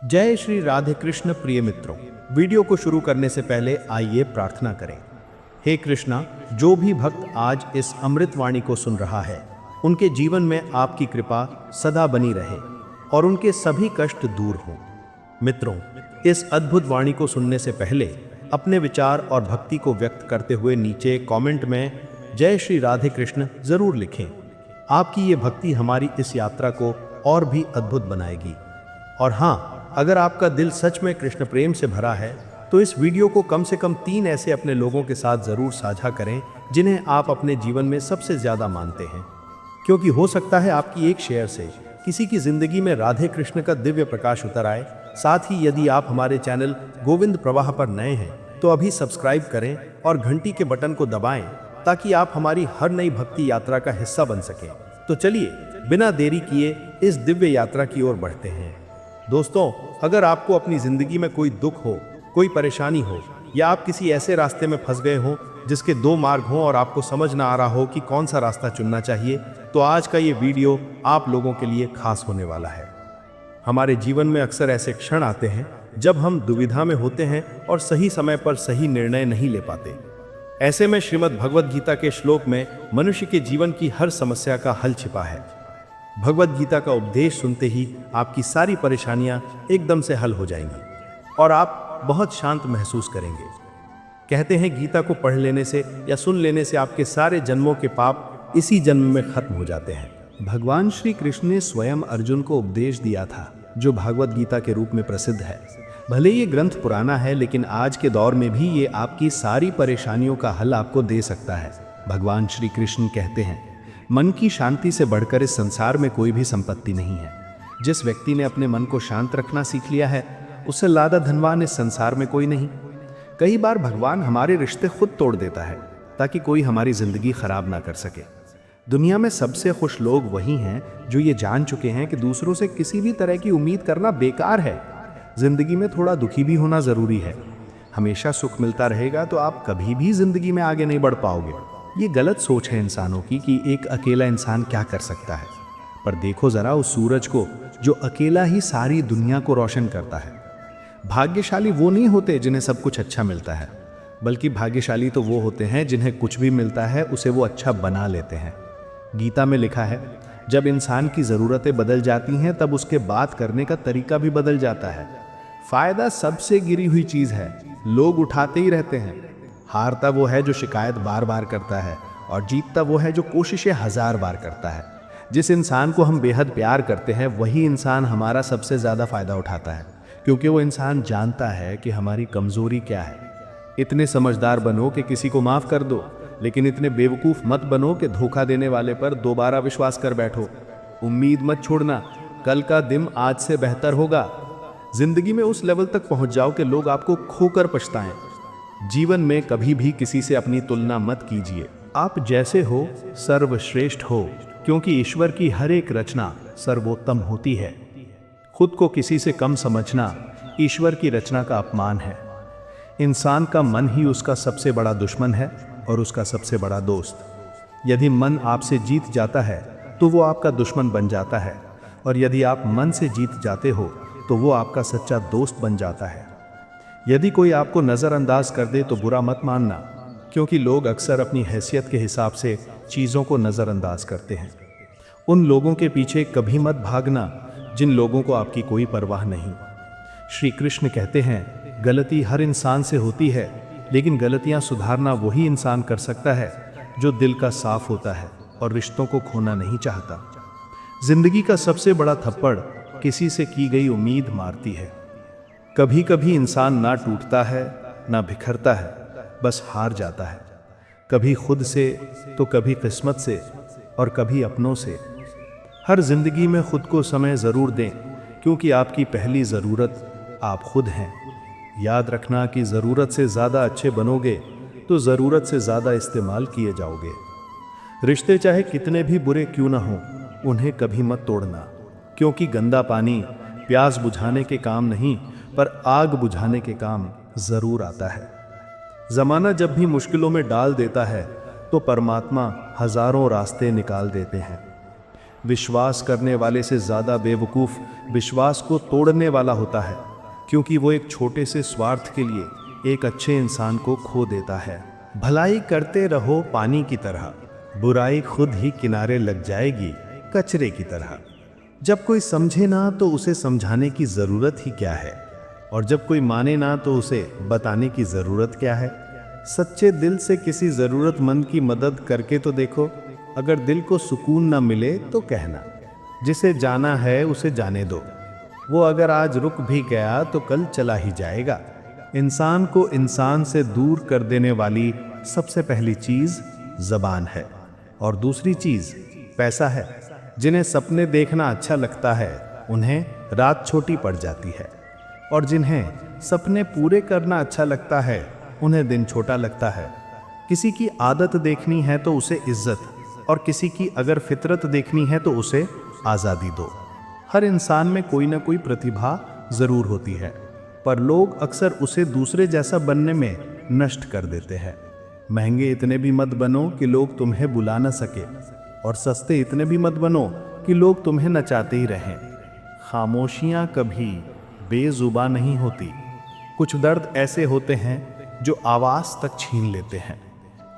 जय श्री राधे कृष्ण। प्रिय मित्रों, वीडियो को शुरू करने से पहले आइए प्रार्थना करें। हे कृष्णा, जो भी भक्त आज इस अमृत वाणी को सुन रहा है, उनके जीवन में आपकी कृपा सदा बनी रहे और उनके सभी कष्ट दूर हों। मित्रों, इस अद्भुत वाणी को सुनने से पहले अपने विचार और भक्ति को व्यक्त करते हुए नीचे कमेंट में जय श्री राधे कृष्ण जरूर लिखें। आपकी ये भक्ति हमारी इस यात्रा को और भी अद्भुत बनाएगी। और हाँ, अगर आपका दिल सच में कृष्ण प्रेम से भरा है तो इस वीडियो को कम से कम 3 ऐसे अपने लोगों के साथ जरूर साझा करें जिन्हें आप अपने जीवन में सबसे ज्यादा मानते हैं, क्योंकि हो सकता है आपकी एक शेयर से किसी की जिंदगी में राधे कृष्ण का दिव्य प्रकाश उतर आए। साथ ही यदि आप हमारे चैनल गोविंद प्रवाह पर नए हैं तो अभी सब्सक्राइब करें और घंटी के बटन को दबाएं ताकि आप हमारी हर नई भक्ति यात्रा का हिस्सा बन सकें। तो चलिए बिना देरी किए इस दिव्य यात्रा की ओर बढ़ते हैं। दोस्तों, अगर आपको अपनी जिंदगी में कोई दुख हो, कोई परेशानी हो या आप किसी ऐसे रास्ते में फंस गए हो जिसके 2 मार्ग हों और आपको समझ ना आ रहा हो कि कौन सा रास्ता चुनना चाहिए, तो आज का ये वीडियो आप लोगों के लिए खास होने वाला है। हमारे जीवन में अक्सर ऐसे क्षण आते हैं जब हम दुविधा में होते हैं और सही समय पर सही निर्णय नहीं ले पाते। ऐसे में श्रीमद् भगवद गीता के श्लोक में मनुष्य के जीवन की हर समस्या का हल छिपा है। भगवद गीता का उपदेश सुनते ही आपकी सारी परेशानियां एकदम से हल हो जाएंगी और आप बहुत शांत महसूस करेंगे। कहते हैं गीता को पढ़ लेने से या सुन लेने से आपके सारे जन्मों के पाप इसी जन्म में खत्म हो जाते हैं। भगवान श्री कृष्ण ने स्वयं अर्जुन को उपदेश दिया था, जो भगवद गीता के रूप में प्रसिद्ध है। भले ये ग्रंथ पुराना है, लेकिन आज के दौर में भी ये आपकी सारी परेशानियों का हल आपको दे सकता है। भगवान श्री कृष्ण कहते हैं, मन की शांति से बढ़कर इस संसार में कोई भी संपत्ति नहीं है। जिस व्यक्ति ने अपने मन को शांत रखना सीख लिया है, उससे ज्यादा धनवान इस संसार में कोई नहीं। कई बार भगवान हमारे रिश्ते खुद तोड़ देता है ताकि कोई हमारी जिंदगी खराब ना कर सके। दुनिया में सबसे खुश लोग वही हैं जो ये जान चुके हैं कि दूसरों से किसी भी तरह की उम्मीद करना बेकार है। जिंदगी में थोड़ा दुखी भी होना जरूरी है। हमेशा सुख मिलता रहेगा तो आप कभी भी जिंदगी में आगे नहीं बढ़ पाओगे। ये गलत सोच है इंसानों की कि एक अकेला इंसान क्या कर सकता है। पर देखो जरा उस सूरज को जो अकेला ही सारी दुनिया को रोशन करता है। भाग्यशाली वो नहीं होते जिन्हें सब कुछ अच्छा मिलता है, बल्कि भाग्यशाली तो वो होते हैं जिन्हें कुछ भी मिलता है उसे वो अच्छा बना लेते हैं। गीता में लिखा है, जब इंसान की ज़रूरतें बदल जाती हैं तब उसके बात करने का तरीका भी बदल जाता है। फायदा सबसे गिरी हुई चीज़ है, लोग उठाते ही रहते हैं। हारता वो है जो शिकायत बार बार करता है और जीतता वो है जो कोशिशें 1000 बार करता है। जिस इंसान को हम बेहद प्यार करते हैं वही इंसान हमारा सबसे ज़्यादा फायदा उठाता है, क्योंकि वो इंसान जानता है कि हमारी कमज़ोरी क्या है। इतने समझदार बनो कि किसी को माफ़ कर दो, लेकिन इतने बेवकूफ़ मत बनो कि धोखा देने वाले पर दोबारा विश्वास कर बैठो। उम्मीद मत छोड़ना, कल का दिन आज से बेहतर होगा। जिंदगी में उस लेवल तक पहुंच जाओ कि लोग आपको खोकर पछताएं। जीवन में कभी भी किसी से अपनी तुलना मत कीजिए। आप जैसे हो सर्वश्रेष्ठ हो, क्योंकि ईश्वर की हर एक रचना सर्वोत्तम होती है। खुद को किसी से कम समझना ईश्वर की रचना का अपमान है। इंसान का मन ही उसका सबसे बड़ा दुश्मन है और उसका सबसे बड़ा दोस्त। यदि मन आपसे जीत जाता है तो वो आपका दुश्मन बन जाता है, और यदि आप मन से जीत जाते हो तो वो आपका सच्चा दोस्त बन जाता है। यदि कोई आपको नज़रअंदाज कर दे तो बुरा मत मानना, क्योंकि लोग अक्सर अपनी हैसियत के हिसाब से चीज़ों को नज़रअंदाज करते हैं। उन लोगों के पीछे कभी मत भागना जिन लोगों को आपकी कोई परवाह नहीं। श्री कृष्ण कहते हैं, गलती हर इंसान से होती है, लेकिन गलतियां सुधारना वही इंसान कर सकता है जो दिल का साफ होता है और रिश्तों को खोना नहीं चाहता। जिंदगी का सबसे बड़ा थप्पड़ किसी से की गई उम्मीद मारती है। कभी कभी इंसान ना टूटता है ना बिखरता है, बस हार जाता है। कभी खुद से तो कभी किस्मत से और कभी अपनों से। हर जिंदगी में खुद को समय ज़रूर दें, क्योंकि आपकी पहली ज़रूरत आप खुद हैं। याद रखना कि ज़रूरत से ज़्यादा अच्छे बनोगे तो ज़रूरत से ज़्यादा इस्तेमाल किए जाओगे। रिश्ते चाहे कितने भी बुरे क्यों ना हों, उन्हें कभी मत तोड़ना, क्योंकि गंदा पानी प्यास बुझाने के काम नहीं पर आग बुझाने के काम ज़रूर आता है। ज़माना जब भी मुश्किलों में डाल देता है तो परमात्मा हज़ारों रास्ते निकाल देते हैं। विश्वास करने वाले से ज़्यादा बेवकूफ़ विश्वास को तोड़ने वाला होता है, क्योंकि वो एक छोटे से स्वार्थ के लिए एक अच्छे इंसान को खो देता है। भलाई करते रहो पानी की तरह, बुराई खुद ही किनारे लग जाएगी कचरे की तरह। जब कोई समझे ना तो उसे समझाने की ज़रूरत ही क्या है, और जब कोई माने ना तो उसे बताने की ज़रूरत क्या है। सच्चे दिल से किसी ज़रूरतमंद की मदद करके तो देखो, अगर दिल को सुकून ना मिले तो कहना, जिसे जाना है उसे जाने दो, वो अगर आज रुक भी गया तो कल चला ही जाएगा। इंसान को इंसान से दूर कर देने वाली सबसे पहली चीज़ ज़बान है, और दूसरी चीज़ पैसा है। जिन्हें सपने देखना अच्छा लगता है उन्हें रात छोटी पड़ जाती है, और जिन्हें सपने पूरे करना अच्छा लगता है उन्हें दिन छोटा लगता है। किसी की आदत देखनी है तो उसे इज्जत, और किसी की अगर फितरत देखनी है तो उसे आज़ादी दो। हर इंसान में कोई ना कोई प्रतिभा ज़रूर होती है, पर लोग अक्सर उसे दूसरे जैसा बनने में नष्ट कर देते हैं। महंगे इतने भी मत बनो कि लोग तुम्हें बुला न सके, और सस्ते इतने भी मत बनो कि लोग तुम्हें नचाते ही रहें। खामोशियाँ कभी बेजुबा नहीं होती। कुछ दर्द ऐसे होते हैं जो आवाज़ तक छीन लेते हैं।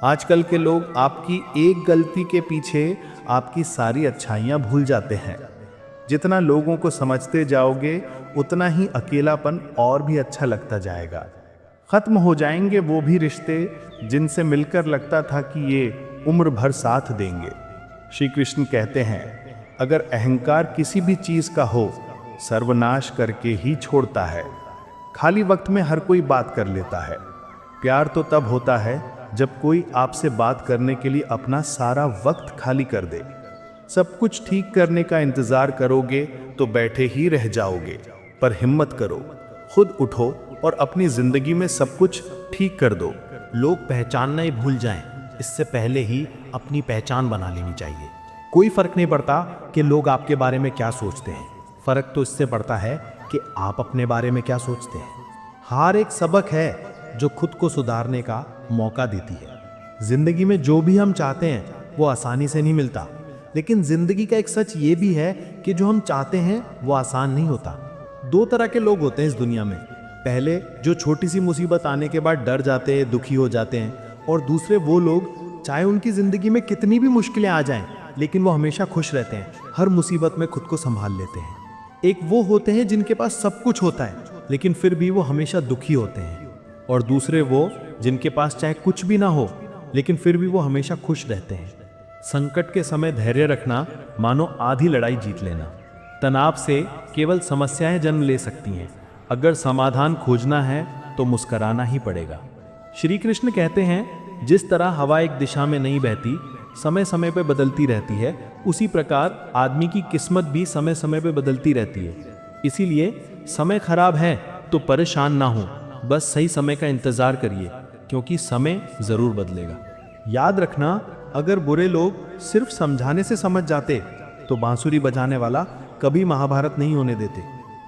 आजकल के लोग आपकी एक गलती के पीछे आपकी सारी अच्छाइयाँ भूल जाते हैं। जितना लोगों को समझते जाओगे उतना ही अकेलापन और भी अच्छा लगता जाएगा। खत्म हो जाएंगे वो भी रिश्ते जिनसे मिलकर लगता था कि ये उम्र भर साथ देंगे। श्री कृष्ण कहते हैं, अगर अहंकार किसी भी चीज़ का हो, सर्वनाश करके ही छोड़ता है। खाली वक्त में हर कोई बात कर लेता है। प्यार तो तब होता है जब कोई आपसे बात करने के लिए अपना सारा वक्त खाली कर दे। सब कुछ ठीक करने का इंतज़ार करोगे तो बैठे ही रह जाओगे। पर हिम्मत करो, खुद उठो और अपनी ज़िंदगी में सब कुछ ठीक कर दो। लोग पहचानना ही भूल जाएं, इससे पहले ही अपनी पहचान बना लेनी चाहिए। कोई फर्क नहीं पड़ता कि लोग आपके बारे में क्या सोचते हैं, फर्क तो इससे पड़ता है कि आप अपने बारे में क्या सोचते हैं। हार एक सबक है जो खुद को सुधारने का मौका देती है। जिंदगी में जो भी हम चाहते हैं वो आसानी से नहीं मिलता, लेकिन जिंदगी का एक सच ये भी है कि जो हम चाहते हैं वो आसान नहीं होता। दो तरह के लोग होते हैं इस दुनिया में। पहले जो छोटी सी मुसीबत आने के बाद डर जाते हैं, दुखी हो जाते हैं, और दूसरे वो लोग चाहे उनकी जिंदगी में कितनी भी मुश्किलें आ जाएं लेकिन वो हमेशा खुश रहते हैं, हर मुसीबत में खुद को संभाल लेते हैं। एक वो होते हैं जिनके पास सब कुछ होता है लेकिन फिर भी वो हमेशा दुखी होते हैं, और दूसरे वो जिनके पास चाहे कुछ भी ना हो लेकिन फिर भी वो हमेशा खुश रहते हैं। संकट के समय धैर्य रखना मानो आधी लड़ाई जीत लेना। तनाव से केवल समस्याएं जन्म ले सकती हैं, अगर समाधान खोजना है तो मुस्कराना ही पड़ेगा। श्री कृष्ण कहते हैं, जिस तरह हवा एक दिशा में नहीं बहती, समय समय पर बदलती रहती है, उसी प्रकार आदमी की किस्मत भी समय समय पर बदलती रहती है। इसीलिए समय खराब है तो परेशान ना हो, बस सही समय का इंतजार करिए, क्योंकि समय जरूर बदलेगा। याद रखना, अगर बुरे लोग सिर्फ समझाने से समझ जाते तो बांसुरी बजाने वाला कभी महाभारत नहीं होने देते।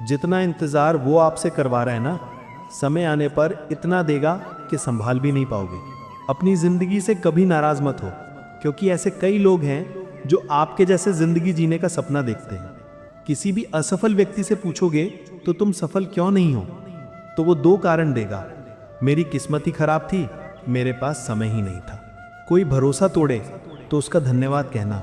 जितना इंतजार वो आपसे करवा रहे हैं ना, समय आने पर इतना देगा कि संभाल भी नहीं पाओगे। अपनी जिंदगी से कभी नाराज मत हो, क्योंकि ऐसे कई लोग हैं जो आपके जैसे जिंदगी जीने का सपना देखते हैं। किसी भी असफल व्यक्ति से पूछोगे तो तुम सफल क्यों नहीं हो, तो वो दो कारण देगा, मेरी किस्मत ही खराब थी, मेरे पास समय ही नहीं था। कोई भरोसा तोड़े तो उसका धन्यवाद कहना,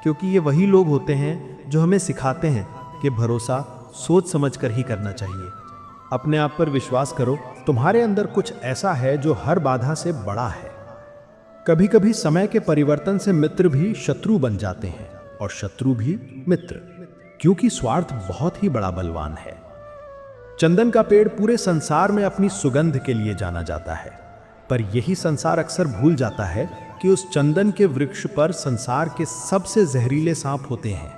क्योंकि ये वही लोग होते हैं जो हमें सिखाते हैं कि भरोसा सोच समझकर ही करना चाहिए। अपने आप पर विश्वास करो, तुम्हारे अंदर कुछ ऐसा है जो हर बाधा से बड़ा है। कभी कभी समय के परिवर्तन से मित्र भी शत्रु बन जाते हैं और शत्रु भी मित्र, क्योंकि स्वार्थ बहुत ही बड़ा बलवान है। चंदन का पेड़ पूरे संसार में अपनी सुगंध के लिए जाना जाता है, पर यही संसार अक्सर भूल जाता है कि उस चंदन के वृक्ष पर संसार के सबसे जहरीले सांप होते हैं।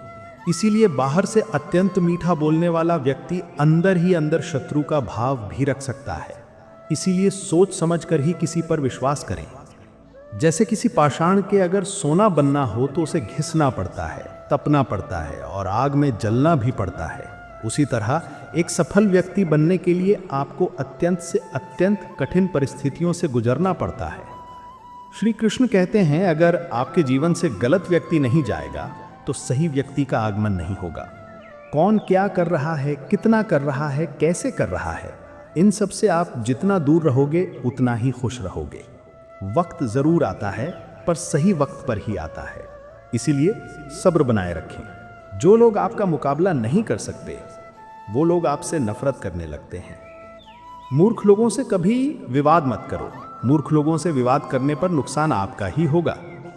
इसीलिए बाहर से अत्यंत मीठा बोलने वाला व्यक्ति अंदर ही अंदर शत्रु का भाव भी रख सकता है। इसीलिए सोच समझकर ही किसी पर विश्वास करें। जैसे किसी पाषाण के अगर सोना बनना हो तो उसे घिसना पड़ता है, तपना पड़ता है और आग में जलना भी पड़ता है। उसी तरह एक सफल व्यक्ति बनने के लिए आपको अत्यंत से अत्यंत कठिन परिस्थितियों से गुजरना पड़ता है। श्री कृष्ण कहते हैं, अगर आपके जीवन से गलत व्यक्ति नहीं जाएगा तो सही व्यक्ति का आगमन नहीं होगा। कौन क्या कर रहा है, कितना कर रहा है, कैसे कर रहा है, इन सब से आप जितना दूर रहोगे उतना ही खुश रहोगे। वक्त जरूर आता है, पर सही वक्त पर ही आता है। इसीलिए सब्र बनाए रखें। जो लोग आपका मुकाबला नहीं कर सकते, वो लोग आपसे नफरत करने लगते हैं। मूर्ख लोगों से कभी विवाद मत करो। मूर्ख लोगों से विवाद करने पर नुकसान आपका ही होगा।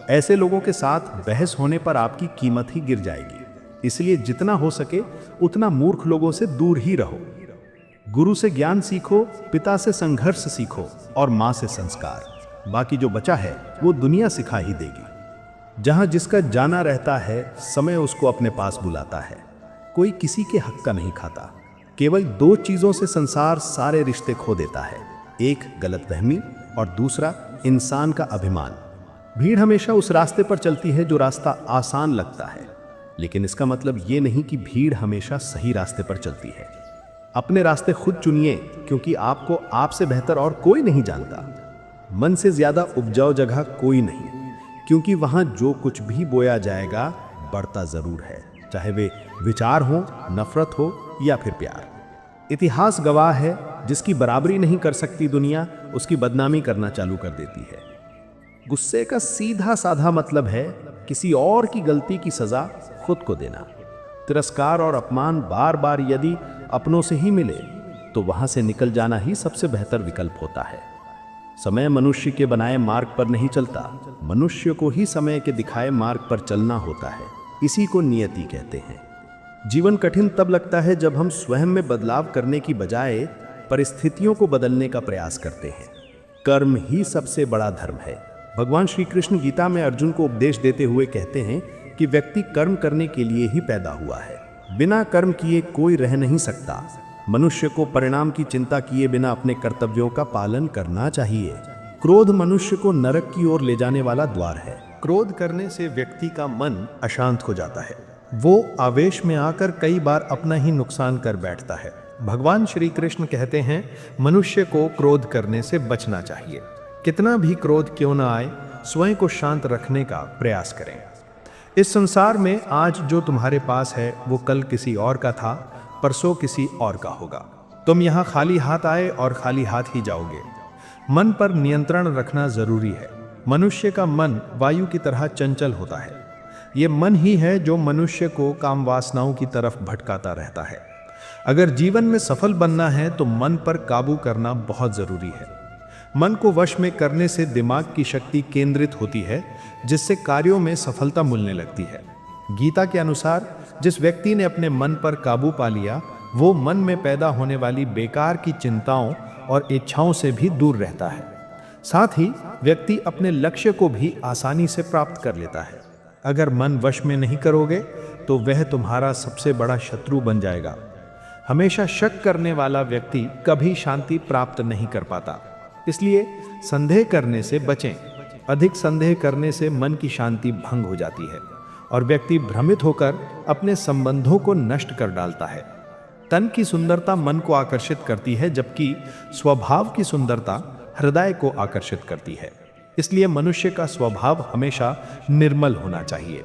ऐसे लोगों के साथ बहस होने पर आपकी कीमत ही गिर जाएगी। इसलिए जितना हो सके उतना मूर्ख लोगों से दूर ही रहो। गुरु से ज्ञान सीखो, पिता से संघर्ष सीखो और माँ से संस्कार। बाकी जो बचा है वो दुनिया सिखा ही देगी। जहां जिसका जाना रहता है, समय उसको अपने पास बुलाता है। कोई किसी के हक का नहीं खाता। केवल दो चीजों से संसार सारे रिश्ते खो देता है, एक गलतफहमी और दूसरा इंसान का अभिमान। भीड़ हमेशा उस रास्ते पर चलती है जो रास्ता आसान लगता है, लेकिन इसका मतलब ये नहीं कि भीड़ हमेशा सही रास्ते पर चलती है। अपने रास्ते खुद चुनिए, क्योंकि आपको आपसे बेहतर और कोई नहीं जानता। मन से ज्यादा उपजाऊ जगह कोई नहीं, क्योंकि वहां जो कुछ भी बोया जाएगा बढ़ता जरूर है, चाहे वे विचार हो, नफरत हो या फिर प्यार। इतिहास गवाह है, जिसकी बराबरी नहीं कर सकती दुनिया, उसकी बदनामी करना चालू कर देती है। गुस्से का सीधा साधा मतलब है किसी और की गलती की सजा खुद को देना। तिरस्कार और अपमान बार बार यदि अपनों से ही मिले तो वहां से निकल जाना ही सबसे बेहतर विकल्प होता है। समय मनुष्य के बनाए मार्ग पर नहीं चलता, मनुष्य को ही समय के दिखाए मार्ग पर चलना होता है। इसी को नियति कहते हैं। जीवन कठिन तब लगता है जब हम स्वयं में बदलाव करने की बजाय परिस्थितियों को बदलने का प्रयास करते हैं। कर्म ही सबसे बड़ा धर्म है। भगवान श्री कृष्ण गीता में अर्जुन को उपदेश देते हुए कहते हैं कि व्यक्ति कर्म करने के लिए ही पैदा हुआ है। बिना कर्म किए कोई रह नहीं सकता। मनुष्य को परिणाम की चिंता किए बिना अपने कर्तव्यों का पालन करना चाहिए। क्रोध मनुष्य को नरक की ओर ले जाने वाला द्वार है। क्रोध करने से व्यक्ति का मन अशांत हो जाता है। वो आवेश में आकर कई बार अपना ही नुकसान कर बैठता है। भगवान श्री कृष्ण कहते हैं, मनुष्य को क्रोध करने से बचना चाहिए। कितना भी क्रोध क्यों ना आए, स्वयं को शांत रखने का प्रयास करें। इस संसार में आज जो तुम्हारे पास है वो कल किसी और का था, परसों किसी और का होगा। तुम यहाँ खाली हाथ आए और खाली हाथ ही जाओगे। मन पर नियंत्रण रखना जरूरी है। मनुष्य का मन वायु की तरह चंचल होता है। ये मन ही है जो मनुष्य को काम वासनाओं की तरफ भटकाता रहता है। अगर जीवन में सफल बनना है तो मन पर काबू करना बहुत जरूरी है। मन को वश में करने से दिमाग की शक्ति केंद्रित होती है, जिससे कार्यों में सफलता मिलने लगती है। गीता के अनुसार जिस व्यक्ति ने अपने मन पर काबू पा लिया, वो मन में पैदा होने वाली बेकार की चिंताओं और इच्छाओं से भी दूर रहता है। साथ ही व्यक्ति अपने लक्ष्य को भी आसानी से प्राप्त कर लेता है। अगर मन वश में नहीं करोगे तो वह तुम्हारा सबसे बड़ा शत्रु बन जाएगा। हमेशा शक करने वाला व्यक्ति कभी शांति प्राप्त नहीं कर पाता। इसलिए संदेह करने से बचें। अधिक संदेह करने से मन की शांति भंग हो जाती है और व्यक्ति भ्रमित होकर अपने संबंधों को नष्ट कर डालता है। तन की सुंदरता मन को आकर्षित करती है, जबकि स्वभाव की सुंदरता हृदय को आकर्षित करती है। इसलिए मनुष्य का स्वभाव हमेशा निर्मल होना चाहिए।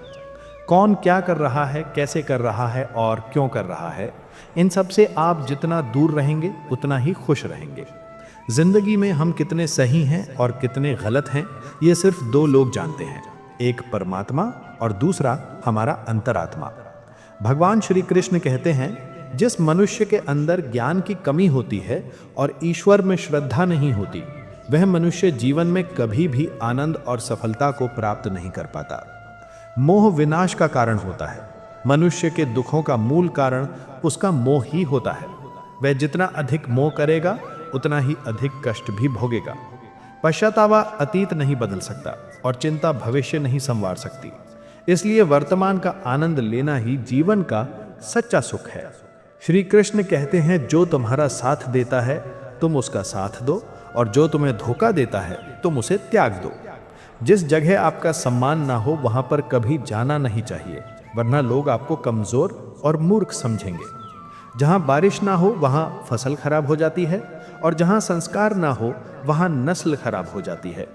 कौन क्या कर रहा है, कैसे कर रहा है और क्यों कर रहा है, इन सब से आप जितना दूर रहेंगे उतना ही खुश रहेंगे। जिंदगी में हम कितने सही हैं और कितने गलत हैं, ये सिर्फ दो लोग जानते हैं, एक परमात्मा और दूसरा हमारा अंतरात्मा। भगवान श्री कृष्ण कहते हैं, जिस मनुष्य के अंदर ज्ञान की कमी होती है और ईश्वर में श्रद्धा नहीं होती, वह मनुष्य जीवन में कभी भी आनंद और सफलता को प्राप्त नहीं कर पाता। मोह विनाश का कारण होता है। मनुष्य के दुखों का मूल कारण उसका मोह ही होता है। वह जितना अधिक मोह करेगा उतना ही अधिक कष्ट भी भोगेगा। पश्चातावा अतीत नहीं बदल सकता और चिंता भविष्य नहीं संवार सकती। इसलिए वर्तमान का आनंद लेना ही जीवन का सच्चा सुख है। श्री कृष्ण कहते हैं, जो तुम्हारा साथ देता है तुम उसका साथ दो, और जो तुम्हें धोखा देता है तुम उसे त्याग दो। जिस जगह आपका सम्मान ना हो वहां पर कभी जाना नहीं चाहिए, वरना लोग आपको कमजोर और मूर्ख समझेंगे। जहां बारिश ना हो वहां फसल खराब हो जाती है, और जहां संस्कार ना हो वहां नस्ल खराब हो जाती है।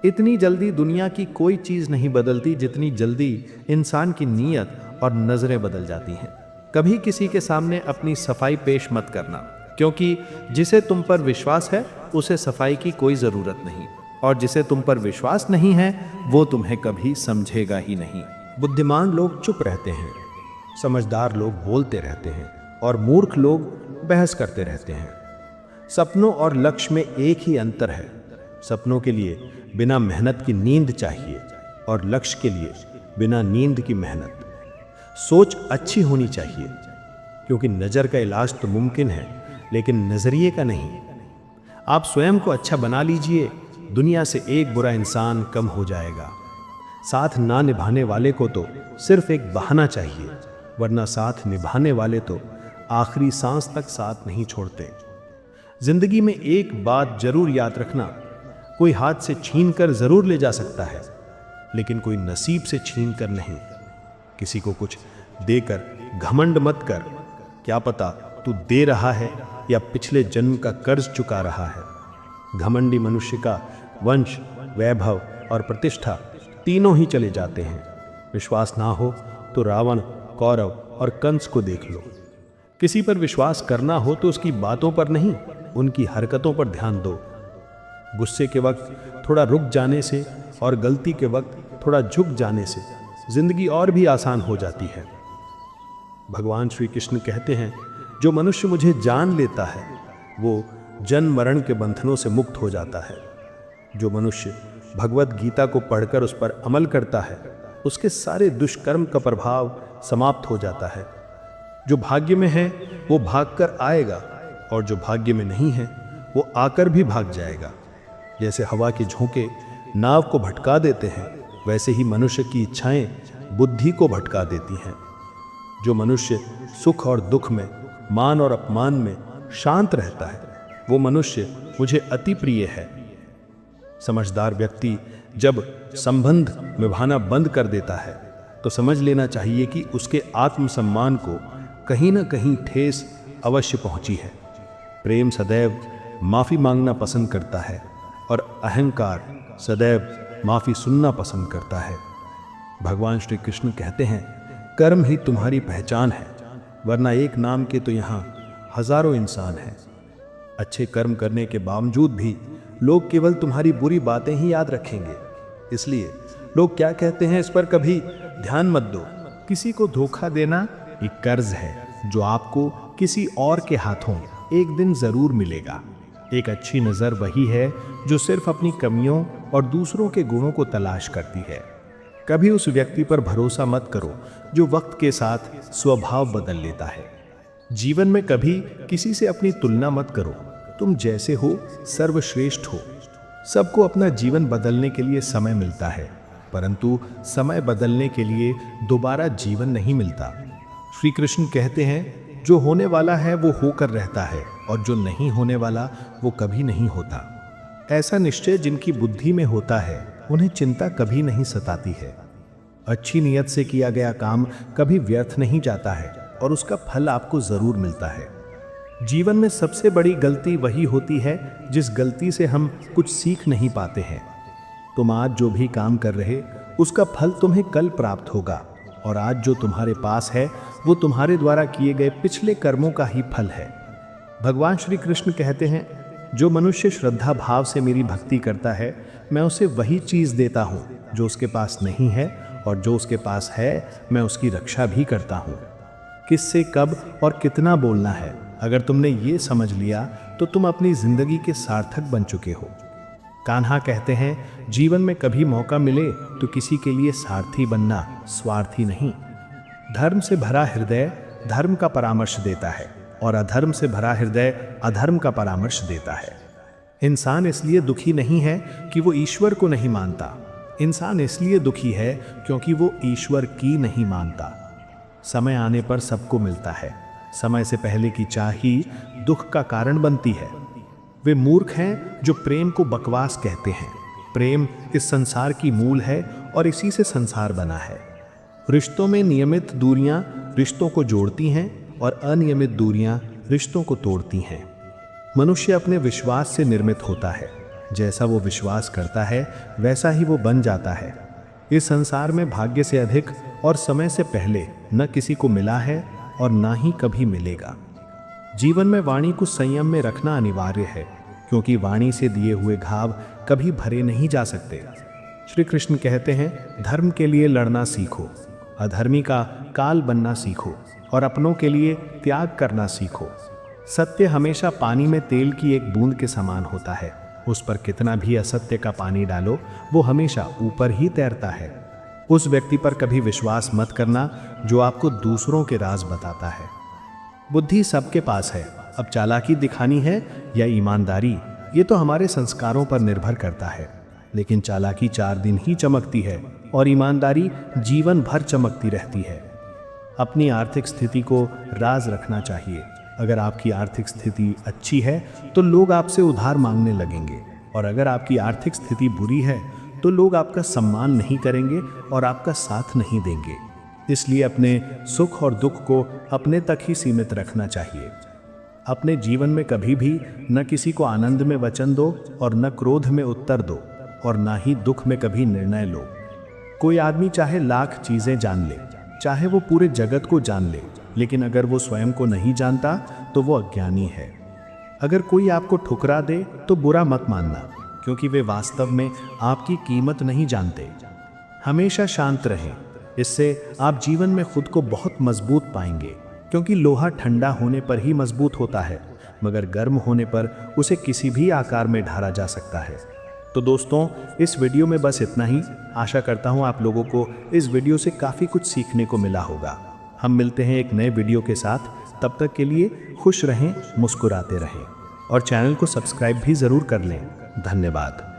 इतनी जल्दी दुनिया की कोई चीज नहीं बदलती जितनी जल्दी इंसान की नीयत और नजरें बदल जाती हैं। कभी किसी के सामने अपनी सफाई पेश मत करना, क्योंकि जिसे तुम पर विश्वास है उसे सफाई की कोई जरूरत नहीं, और जिसे तुम पर विश्वास नहीं है वो तुम्हें कभी समझेगा ही नहीं। बुद्धिमान लोग चुप रहते हैं, समझदार लोग बोलते रहते हैं, और मूर्ख लोग बहस करते रहते हैं। सपनों और लक्ष्य में एक ही अंतर है। सपनों के लिए बिना मेहनत की नींद चाहिए, और लक्ष्य के लिए बिना नींद की मेहनत। सोच अच्छी होनी चाहिए, क्योंकि नज़र का इलाज तो मुमकिन है, लेकिन नज़रिए का नहीं। आप स्वयं को अच्छा बना लीजिए, दुनिया से एक बुरा इंसान कम हो जाएगा। साथ ना निभाने वाले को तो सिर्फ एक बहाना चाहिए, वरना साथ निभाने वाले तो आखिरी सांस तक साथ नहीं छोड़ते। जिंदगी में एक बात जरूर याद रखना, कोई हाथ से छीन कर जरूर ले जा सकता है, लेकिन कोई नसीब से छीन कर नहीं। किसी को कुछ देकर घमंड मत कर, क्या पता तू दे रहा है या पिछले जन्म का कर्ज चुका रहा है। घमंडी मनुष्य का वंश, वैभव और प्रतिष्ठा तीनों ही चले जाते हैं। विश्वास ना हो तो रावण, कौरव और कंस को देख लो। किसी पर विश्वास करना हो तो उसकी बातों पर नहीं, उनकी हरकतों पर ध्यान दो। गुस्से के वक्त थोड़ा रुक जाने से और गलती के वक्त थोड़ा झुक जाने से जिंदगी और भी आसान हो जाती है। भगवान श्री कृष्ण कहते हैं, जो मनुष्य मुझे जान लेता है वो जन्म मरण के बंधनों से मुक्त हो जाता है। जो मनुष्य भगवत गीता को पढ़कर उस पर अमल करता है, उसके सारे दुष्कर्म का प्रभाव समाप्त हो जाता है। जो भाग्य में है वो भागकर आएगा, और जो भाग्य में नहीं है वो आकर भी भाग जाएगा। जैसे हवा के झोंके नाव को भटका देते हैं, वैसे ही मनुष्य की इच्छाएं बुद्धि को भटका देती हैं। जो मनुष्य सुख और दुख में, मान और अपमान में शांत रहता है, वो मनुष्य मुझे अति प्रिय है। समझदार व्यक्ति जब संबंध निभाना बंद कर देता है तो समझ लेना चाहिए कि उसके आत्मसम्मान को कहीं ना कहीं ठेस अवश्य पहुंची है। प्रेम सदैव माफी मांगना पसंद करता है, और अहंकार सदैव माफी सुनना पसंद करता है। भगवान श्री कृष्ण कहते हैं, कर्म ही तुम्हारी पहचान है, वरना एक नाम के तो यहाँ हजारों इंसान हैं। अच्छे कर्म करने के बावजूद भी लोग केवल तुम्हारी बुरी बातें ही याद रखेंगे। इसलिए लोग क्या कहते हैं इस पर कभी ध्यान मत दो। किसी को धोखा देना एक कर्ज है जो आपको किसी और के हाथों एक दिन जरूर मिलेगा। एक अच्छी नज़र वही है जो सिर्फ अपनी कमियों और दूसरों के गुणों को तलाश करती है। कभी उस व्यक्ति पर भरोसा मत करो जो वक्त के साथ स्वभाव बदल लेता है। जीवन में कभी किसी से अपनी तुलना मत करो। तुम जैसे हो सर्वश्रेष्ठ हो। सबको अपना जीवन बदलने के लिए समय मिलता है, परंतु समय बदलने के लिए दोबारा जीवन नहीं मिलता। श्री कृष्ण कहते हैं, जो होने वाला है वो होकर रहता है, और जो नहीं होने वाला वो कभी नहीं होता। ऐसा निश्चय जिनकी बुद्धि में होता है उन्हें चिंता कभी नहीं सताती है। अच्छी नीयत से किया गया काम कभी व्यर्थ नहीं जाता है, और उसका फल आपको जरूर मिलता है। जीवन में सबसे बड़ी गलती वही होती है जिस गलती से हम कुछ सीख नहीं पाते हैं। तुम आज जो भी काम कर रहे उसका फल तुम्हें कल प्राप्त होगा, और आज जो तुम्हारे पास है वो तुम्हारे द्वारा किए गए पिछले कर्मों का ही फल है। भगवान श्री कृष्ण कहते हैं, जो मनुष्य श्रद्धा भाव से मेरी भक्ति करता है, मैं उसे वही चीज़ देता हूँ जो उसके पास नहीं है, और जो उसके पास है मैं उसकी रक्षा भी करता हूँ। किससे कब और कितना बोलना है, अगर तुमने ये समझ लिया तो तुम अपनी जिंदगी के सार्थक बन चुके हो। कान्हा कहते हैं, जीवन में कभी मौका मिले तो किसी के लिए सारथी बनना, स्वार्थी नहीं। धर्म से भरा हृदय धर्म का परामर्श देता है, और अधर्म से भरा हृदय अधर्म का परामर्श देता है। इंसान इसलिए दुखी नहीं है कि वो ईश्वर को नहीं मानता। इंसान इसलिए दुखी है क्योंकि वो ईश्वर की नहीं मानता। समय आने पर सबको मिलता है। समय से पहले की चाह ही दुख का कारण बनती है। वे मूर्ख हैं जो प्रेम को बकवास कहते हैं। प्रेम इस संसार की मूल है, और इसी से संसार बना है। रिश्तों में नियमित दूरियां रिश्तों को जोड़ती हैं, और अनियमित दूरियां रिश्तों को तोड़ती हैं। मनुष्य अपने विश्वास से निर्मित होता है। जैसा वो विश्वास करता है वैसा ही वो बन जाता है। इस संसार में भाग्य से अधिक और समय से पहले न किसी को मिला है और ना ही कभी मिलेगा। जीवन में वाणी को संयम में रखना अनिवार्य है, क्योंकि वाणी से दिए हुए घाव कभी भरे नहीं जा सकते। श्री कृष्ण कहते हैं, धर्म के लिए लड़ना सीखो, अधर्मी का काल बनना सीखो और अपनों के लिए त्याग करना सीखो। सत्य हमेशा पानी में तेल की एक बूंद के समान होता है। उस पर कितना भी असत्य का पानी डालो, वो हमेशा ऊपर ही तैरता है। उस व्यक्ति पर कभी विश्वास मत करना जो आपको दूसरों के राज बताता है। बुद्धि सबके पास है, अब चालाकी दिखानी है या ईमानदारी, ये तो हमारे संस्कारों पर निर्भर करता है। लेकिन चालाकी 4 दिन ही चमकती है और ईमानदारी जीवन भर चमकती रहती है। अपनी आर्थिक स्थिति को राज रखना चाहिए। अगर आपकी आर्थिक स्थिति अच्छी है तो लोग आपसे उधार मांगने लगेंगे, और अगर आपकी आर्थिक स्थिति बुरी है तो लोग आपका सम्मान नहीं करेंगे और आपका साथ नहीं देंगे। इसलिए अपने सुख और दुख को अपने तक ही सीमित रखना चाहिए। अपने जीवन में कभी भी न किसी को आनंद में वचन दो और न क्रोध में उत्तर दो, और ना ही दुख में कभी निर्णय लो। कोई आदमी चाहे लाख चीजें जान ले, चाहे वो पूरे जगत को जान ले, लेकिन अगर वो स्वयं को नहीं जानता तो वो अज्ञानी है। अगर कोई आपको ठुकरा दे तो बुरा मत मानना, क्योंकि वे वास्तव में आपकी कीमत नहीं जानते। हमेशा शांत रहें, इससे आप जीवन में खुद को बहुत मजबूत पाएंगे, क्योंकि लोहा ठंडा होने पर ही मजबूत होता है, मगर गर्म होने पर उसे किसी भी आकार में ढाला जा सकता है। तो दोस्तों, इस वीडियो में बस इतना ही। आशा करता हूँ आप लोगों को इस वीडियो से काफ़ी कुछ सीखने को मिला होगा। हम मिलते हैं एक नए वीडियो के साथ। तब तक के लिए खुश रहें, मुस्कुराते रहें और चैनल को सब्सक्राइब भी ज़रूर कर लें। धन्यवाद।